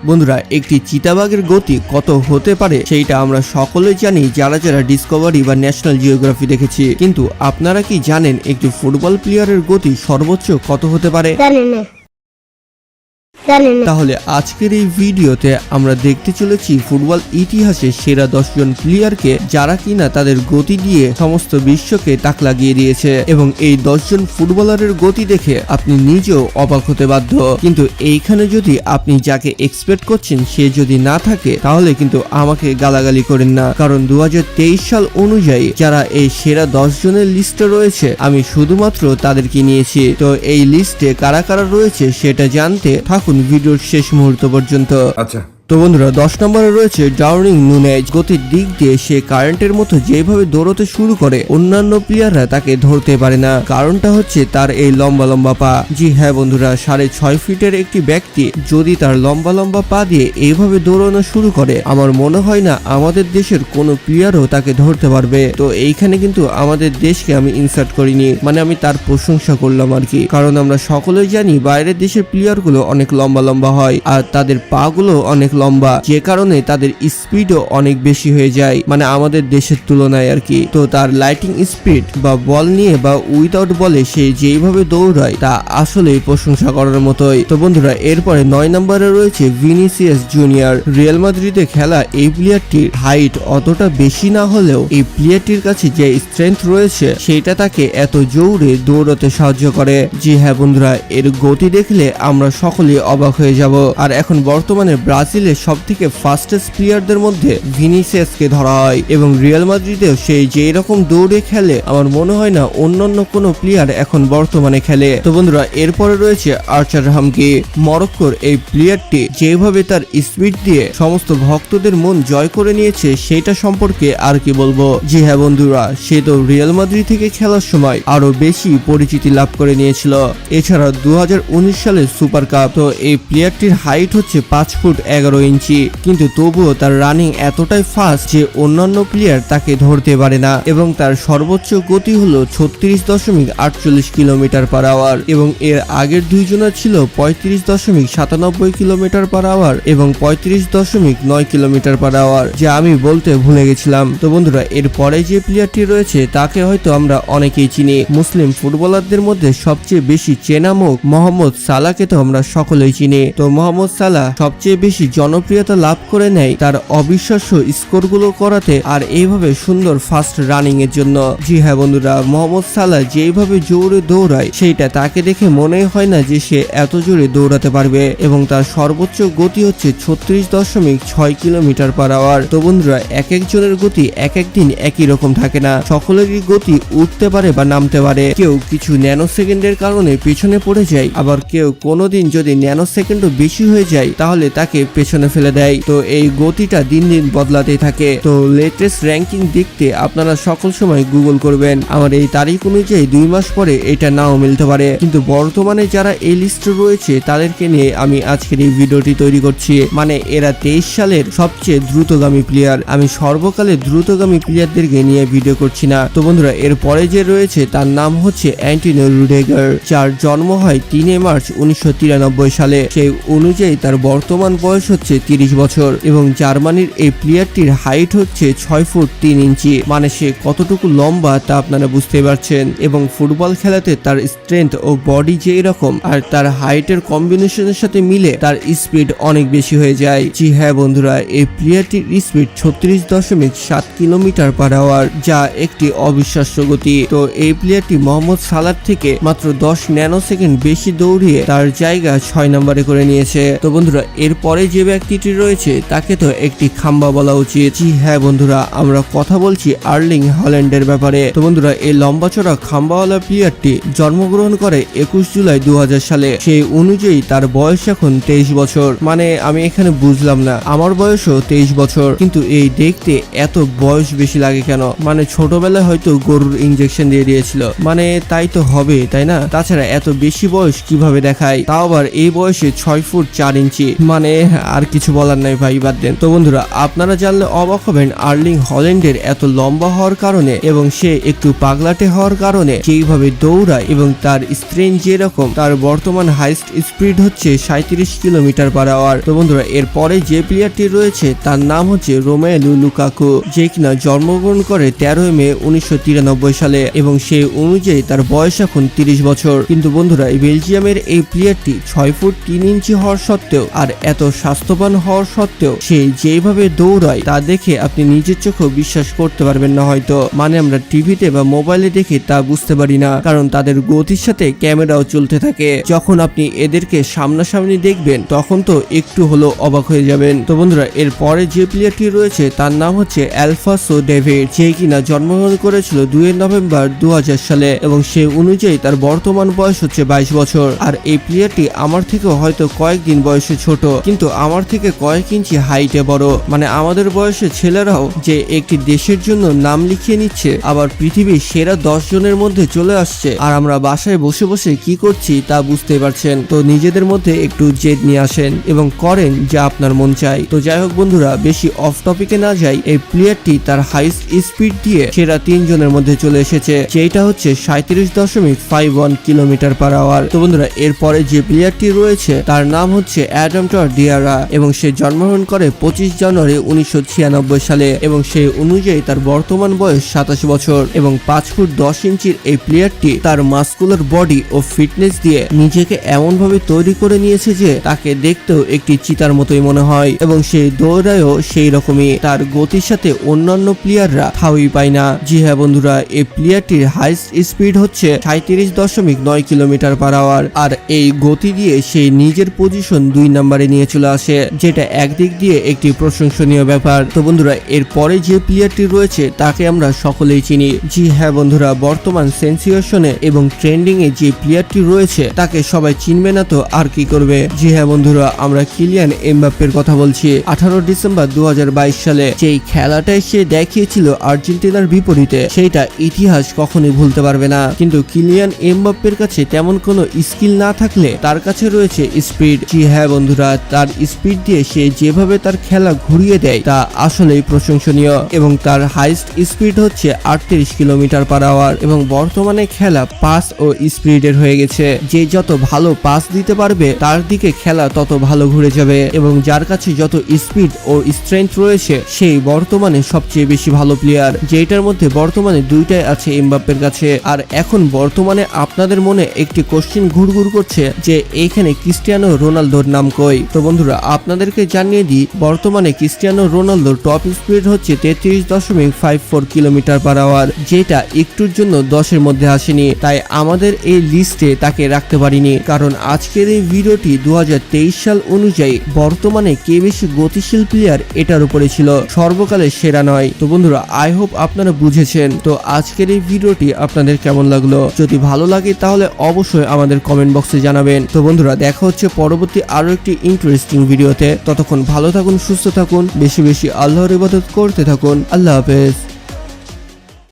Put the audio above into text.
বন্ধুরা, একটি চিতাবাঘের গতি কত হতে পারে সেইটা আমরা সকলেই জানি যারা যারা ডিসকভারি বা ন্যাশনাল জিওগ্রাফি দেখেছি। কিন্তু আপনারা কি জানেন একটি ফুটবল প্লেয়ারের গতি সর্বোচ্চ কত হতে পারে? তাহলে আজকের এই ভিডিওতে আমরা দেখতে চলেছি ফুটবল ইতিহাসে সেরা 10 জন প্লেয়ারকে যারা কিনা তাদের গতি দিয়ে সমস্ত বিশ্বকে তাক লাগিয়ে দিয়েছে, এবং এই 10 জন ফুটবলারের গতি দেখে আপনি নিজেও অবাক হতে বাধ্য। কিন্তু এইখানে যদি আপনি যাকে এক্সপেক্ট করছেন সে যদি না থাকে তাহলে কিন্তু আমাকে গালাগালি করেন না, কারণ 2023 সাল অনুযায়ী যারা এই সেরা 10 জনের লিস্টে রয়েছে আমি শুধুমাত্র তাদেরকে নিয়েছি। তো এই লিস্টে কারা কারা রয়েছে সেটা জানতে থাকুন ভিডিওর শেষ মুহূর্ত পর্যন্ত। আচ্ছা, তো বন্ধুরা, 10 নম্বরে রয়েছে ডার্উইন নুনেজ। গতির দিক দিয়ে সে কারেন্টের মতো যেভাবে দৌড়তে শুরু করে অন্যান্য প্লেয়াররা তাকে ধরতে পারে না। কারণটা হচ্ছে তার এই লম্বা লম্বা পা। জি হ্যাঁ বন্ধুরা, 6.5 ফিটের একটি ব্যক্তি যদি তার লম্বা লম্বা পা দিয়ে এইভাবে দৌড়ানো শুরু করে আমার মনে হয় না আমাদের দেশের কোনো প্লেয়ারও তাকে ধরতে পারবে। তো এইখানে কিন্তু আমাদের দেশকে আমি ইনসার্ট করিনি, মানে আমি তার প্রশংসা করলাম আর কি, কারণ আমরা সকলেই জানি বাইরের দেশের প্লেয়ারগুলো অনেক লম্বা লম্বা হয় আর তাদের পা গুলো অনেক লম্বা, যে কারণে তাদের স্পিডও অনেক বেশি হয়ে যায়, মানে আমাদের দেশের তুলনায় আর কি। তো তার লাইটিং স্পিড বা বল নিয়ে বা উইদাউট বলে সে যেইভাবে দৌড়ায় তা আসলেই প্রশংসা করার মতোই। তো বন্ধুরা, এরপরে 9 নম্বরে রয়েছে ভিনিসিয়াস জুনিয়র। রিয়াল মাদ্রিদে খেলা এই প্লেয়ারটির হাইট অতটা বেশি না হলেও এই প্লেয়ারটির কাছে যে স্ট্রেংথ রয়েছে সেটা তাকে এত জোরে দৌড়াতে সাহায্য করে। জি হ্যাঁ বন্ধুরা, এর গতি দেখলে আমরা সকলেই অবাক হয়ে যাব। আর এখন বর্তমানে ব্রাজিল সব থেকে ফাস্টেস্ট প্লেয়ারদের মধ্যে ভিনিসিয়াসকে ধরা হয়, এবং রিয়াল মাদ্রিদেও সেই যেই রকম দৌড়ে খেলে আমার মনে হয় না অন্যান্য কোনো প্লেয়ার এখন বর্তমানে খেলে। তো বন্ধুরা, এরপরে রয়েছে আর্চার হামকি। মরক্কোর এই প্লেয়ারটি যেভাবে তার স্পিড দিয়ে সমস্ত ভক্তদের মন জয় করে নিয়েছে সেটা সম্পর্কে আর কি বলবো। জি হ্যাঁ বন্ধুরা, সে তো রিয়াল মাদ্রিদ থেকে খেলার সময় আরো বেশি পরিচিতি লাভ করে নিয়েছিল। এছাড়া 2019 সালের সুপার কাপ। তো এই প্লেয়ারটির হাইট হচ্ছে 5 ফুট 11 ইঞ্চি, কিন্তু তবুও তার রানিং এতটাই ফাস্ট যে অন্যান্য প্লেয়ার তাকে ধরতে পারে না, এবং তার সর্বোচ্চ গতি হলো 36.48 কিলোমিটার পার আওয়ার, এবং এর আগের দুইজনের ছিল 35.97 কিলোমিটার পার আওয়ার এবং 35.9 কিলোমিটার পার আওয়ার, যা আমি বলতে ভুলে গেছিলাম। তো বন্ধুরা, এর পরে যে প্লেয়ারটি রয়েছে তাকে হয়তো আমরা অনেকেই চিনি। মুসলিম ফুটবলারদের মধ্যে সবচেয়ে বেশি চেনা মুখ মোহাম্মদ সালাহকে তো আমরা সকলেই চিনি। তো মোহাম্মদ সালাহ সবচেয়ে বেশি জনপ্রিয়তা লাভ করে নেয় তার অবিশ্বাস্য স্কোরগুলো করাতে আর এইভাবে সুন্দর ফাস্ট রানিং এর জন্য। জি হ্যাঁ বন্ধুরা, মোহাম্মদ সালাহ যেইভাবে জোরে দৌড়ায় সেইটা তাকে দেখে মনে হয় না যে সে এত জোরে দৌড়াতে পারবে, এবং তার সর্বোচ্চ গতি হচ্ছে 36.6 কিলোমিটার পার আওয়ার। তো বন্ধুরা, এক একজনের গতি এক একদিন একই রকম থাকে না, সকলেরই গতি উঠতে পারে বা নামতে পারে। কেউ কিছু ন্যানো সেকেন্ডের কারণে পেছনে পড়ে যায়, আবার কেউ কোনোদিন যদি ন্যানো সেকেন্ডও বেশি হয়ে যায় তাহলে তাকে পেছনে ফেলে দেয়। তো এই গতিটা দিন দিন বদলাতেই থাকে। তো লেটেস্ট র্যাঙ্কিং দেখতে আপনারা সকল সময় গুগল করবেন। আমার এই তারিখ অনুযায়ী 2 মাস পরে এটা নাও মিলতে পারে, কিন্তু বর্তমানে যারা এই লিস্টে রয়েছে তাদেরকে নিয়ে আমি আজকের এই ভিডিওটি তৈরি করছি। মানে এরা 23 সালের সবচেয়ে দ্রুতগামী প্লেয়ার। আমি সর্বকালের দ্রুতগামী প্লেয়ারদেরকে নিয়ে ভিডিও করছি না। তো বন্ধুরা, এর পরে যে রয়েছে তার নাম হচ্ছে অ্যান্টোনিও রুডিগার, যার জন্ম হয় 3 মার্চ 1993 সালে। সেই অনুযায়ী তার বর্তমান বয়স হচ্ছে 30 বছর, এবং জার্মানির এই প্লেয়ারটির হাইট হচ্ছে 6 ফুট 3 ইঞ্চি। মানে সে কতটুকু লম্বা তা আপনারা বুঝতে পারছেন, এবং ফুটবল খেলাতে তার স্ট্রেংথ ও বডি যেই রকম আর তার হাইটের কম্বিনেশনের সাথে মিলে তার স্পিড অনেক বেশি হয়ে যায়। জি হ্যাঁ বন্ধুরা, এই প্লেয়ারটির স্পিড 36.7 কিলোমিটার পার আওয়ার, যা একটি অবিশ্বাস্য গতি। তো এই প্লেয়ারটি মোহাম্মদ সালাহ থেকে মাত্র 10 ন্যানো সেকেন্ড বেশি দৌড়িয়ে তার জায়গা 6 নম্বরে করে নিয়েছে। তো বন্ধুরা, এরপরে যে ব্যক্তিটি রয়েছে তাকে তো একটি খাম্বা বলা উচিত। জি হ্যাঁ বন্ধুরা, আমরা কথা বলছি আর্লিং হল্যান্ডের ব্যাপারে। তো বন্ধুরা, এই লম্বা চড়া খাম্বাওয়ালা প্লেয়ারটি জন্মগ্রহণ করে 21 জুলাই 2000 সালে। সেই অনুযায়ী তার বয়স এখন 23 বছর। মানে আমি এখানে বুঝলাম না, আমার বয়সও 23 বছর, কিন্তু এই দেখতে এত বয়স বেশি লাগে কেন? মানে ছোটবেলায় হয়তো গরুর ইনজেকশন দিয়ে দিয়েছিল, মানে তাই তো হবে, তাই না? তাছাড়া এত বেশি বয়স কিভাবে দেখায়, তাও আবার এই বয়সে 6 ফুট 4 ইঞ্চি। মানে আর কিছু বলার নাই ভাই, বাদ দেন। তো বন্ধুরা, আপনারা জানলে অবাক হবেন আর্লিং হল্যান্ডের এত লম্বা হওয়ার কারণে এবং সে একটু পাগলাটে হওয়ার কারণে যেইভাবে দৌড়ায় এবং তার স্ট্রেন যেরকম, তার বর্তমান হাইস্ট স্পিড হচ্ছে 37 কিলোমিটার পার আওয়ার। তো বন্ধুরা, এরপরে যে প্লেয়ারটি রয়েছে তার নাম হচ্ছে রোমেলু লুকাকু, যে কিনা জন্মগ্রহণ করে 13 মে 1993 সালে এবং সেই অনুযায়ী তার বয়স এখন 30 বছর। কিন্তু বন্ধুরা, এই বেলজিয়ামের এই প্লেয়ারটি 6 ফুট 3 ইঞ্চি হওয়ার সত্ত্বেও আর এত স্বাস্থ্যবান হওয়ার সত্ত্বেও সে যেভাবে দৌড়ায় তা দেখে আপনি নিজের চোখেও বিশ্বাস করতে পারবেন না হয়তো। মানে আমরা টিভিতে বা মোবাইলে দেখে তা বুঝতে পারি না, কারণ তাদের গতির সাথে ক্যামেরাও চলতে থাকে। যখন আপনি এদেরকে সামনাসামনি দেখবেন তখন তো একটু হলো অবাক হয়ে যাবেন। তো বন্ধুরা, এর পরে যে প্লেয়ারটি রয়েছে তার নাম হচ্ছে অ্যালফাসো ডেভিড, যে কিনা জন্মগ্রহণ করেছিল 2 নভেম্বর 2000 সালে এবং সে অনুযায়ী তার বর্তমান বয়স হচ্ছে 22 বছর। আর এই প্লেয়ারটি আমার থেকেও হয়তো কয়েকদিন বয়সে ছোট, কিন্তু আমার থেকে কয়েক ইঞ্চি হাইটে বড়। মানে আমাদের বয়সে ছেলেরাও যে একটি দেশের জন্য নাম লিখিয়ে নিচ্ছে, আবার পৃথিবীর সেরা 10 জনের মধ্যে চলে আসছে, আর আমরা বাসায় বসে বসে কি করছি তা বুঝতে পারছেন। তো নিজেদের মধ্যে একটু জেদ নিয়ে আসেন এবং করেন যা আপনার মন চায়। তো যাই হোক বন্ধুরা, বেশি অফ টপিকে না যাই, এই প্লেয়ারটি তার হাইস্ট স্পিড দিয়ে সেরা 3 জনের মধ্যে চলে এসেছে, যেটা হচ্ছে 37.51 কিলোমিটার পার আওয়ার। তো বন্ধুরা, এরপরে যে প্লেয়ারটি রয়েছে তার নাম হচ্ছে অ্যাডাম ডিয়ারা এবং সে জন্মগ্রহণ করে 25 জানুয়ারি 1996 সালে এবং সেই অনুযায়ী তার বর্তমান বয়স 27 বছর এবং 5 ফুট 10 ইঞ্চির এই প্লেয়ারটি তার মাস্কুলার বডি ও ফিটনেস দিয়ে নিজেকে এমন ভাবে তৈরি করে নিয়েছে যে তাকে দেখতেও একটি চিতার মতোই মনে হয় এবং সেই দৌড়ায়ও সেই রকমই। তার গতির সাথে অন্যান্য প্লেয়াররা থাউই পায় না। জি হ্যাঁ বন্ধুরা, এই প্লেয়ারটির হাইস্ট স্পিড হচ্ছে 37.9 কিলোমিটার পার আওয়ার আর এই গতি দিয়ে সে নিজের পজিশন 2 নম্বরে নিয়ে চলে আসে, যেটা একদিক দিয়ে একটি প্রশংসনীয় ব্যাপার। তো বন্ধুরা, এরপরে যে প্লেয়ারটি রয়েছে তাকে আমরা সকলেই চিনি। জি হ্যাঁ বন্ধুরা, বর্তমান সেন্সেশনে এবং ট্রেন্ডিং এ যে প্লেয়ারটি রয়েছে তাকে সবাই চিনবে না তো আর কি করবে। জি হ্যাঁ বন্ধুরা, আমরা কিলিয়ান এমবাপ্পের কথা বলছি। 18 ডিসেম্বর 2022 সালে যেই খেলাটাই সে দেখিয়েছিল আর্জেন্টিনার বিপরীতে, সেইটা ইতিহাস কখনোই ভুলতে পারবে না। কিন্তু কিলিয়ান এমবাপ্পের কাছে তেমন কোনো স্কিল না থাকলে তার কাছে রয়েছে স্পিড। জি হ্যাঁ বন্ধুরা, তার স্পিড দিয়ে সে যেভাবে তার খেলা ঘুরিয়ে দেয় তা আসলেই প্রশংসনীয় এবং তার হাইস্ট স্পিড হচ্ছে 38 কিলোমিটার পার আওয়ার এবং বর্তমানে খেলা পাস ও স্পিডের হয়ে গেছে। যে যত ভালো পাস দিতে পারবে তার দিকে খেলা তত ভালো ঘুরে যাবে এবং যার কাছে যত স্পিড ও স্ট্রেংথ রয়েছে সেই বর্তমানে সবচেয়ে বেশি ভালো প্লেয়ার, যেটার মধ্যে বর্তমানে দুইটাই আছে এমবাপ্পের কাছে। আর এখন বর্তমানে আপনাদের মনে একটি কোশ্চেন ঘুরঘুর করছে যে এইখানে ক্রিস্টিয়ানো রোনালদোর নাম কই। তো বন্ধুরা, আপনাদেরকে জানিয়ে দিই, বর্তমানে ক্রিস্টিয়ানো রোনালদোর টপ স্পিড হচ্ছে 33.54 কিলোমিটার পার আওয়ার, যেটা একটুর জন্য 10-এর মধ্যে আসেনি। তাই আমাদের এই লিস্টে তাকে রাখতে পারিনি, কারণ আজকের এই ভিডিওটি 2023 সাল অনুযায়ী বর্তমানে কে বেশি গতিশীল প্লেয়ার এটার উপরে ছিল, সর্বকালের সেরা নয়। তো বন্ধুরা, আই হোপ আপনারা বুঝেছেন। তো আজকের এই ভিডিওটি আপনাদের কেমন লাগলো? যদি ভালো লাগে তাহলে অবশ্যই আমাদের কমেন্ট বক্সে জানাবেন। তো বন্ধুরা, দেখা হচ্ছে পরবর্তী আরো একটি ইন্টারেস্টিং ভিডিওতে। ততক্ষণ ভালো থাকুন, সুস্থ থাকুন, বেশি বেশি আল্লাহর ইবাদত করতে থাকুন। আল্লাহ হাফেজ।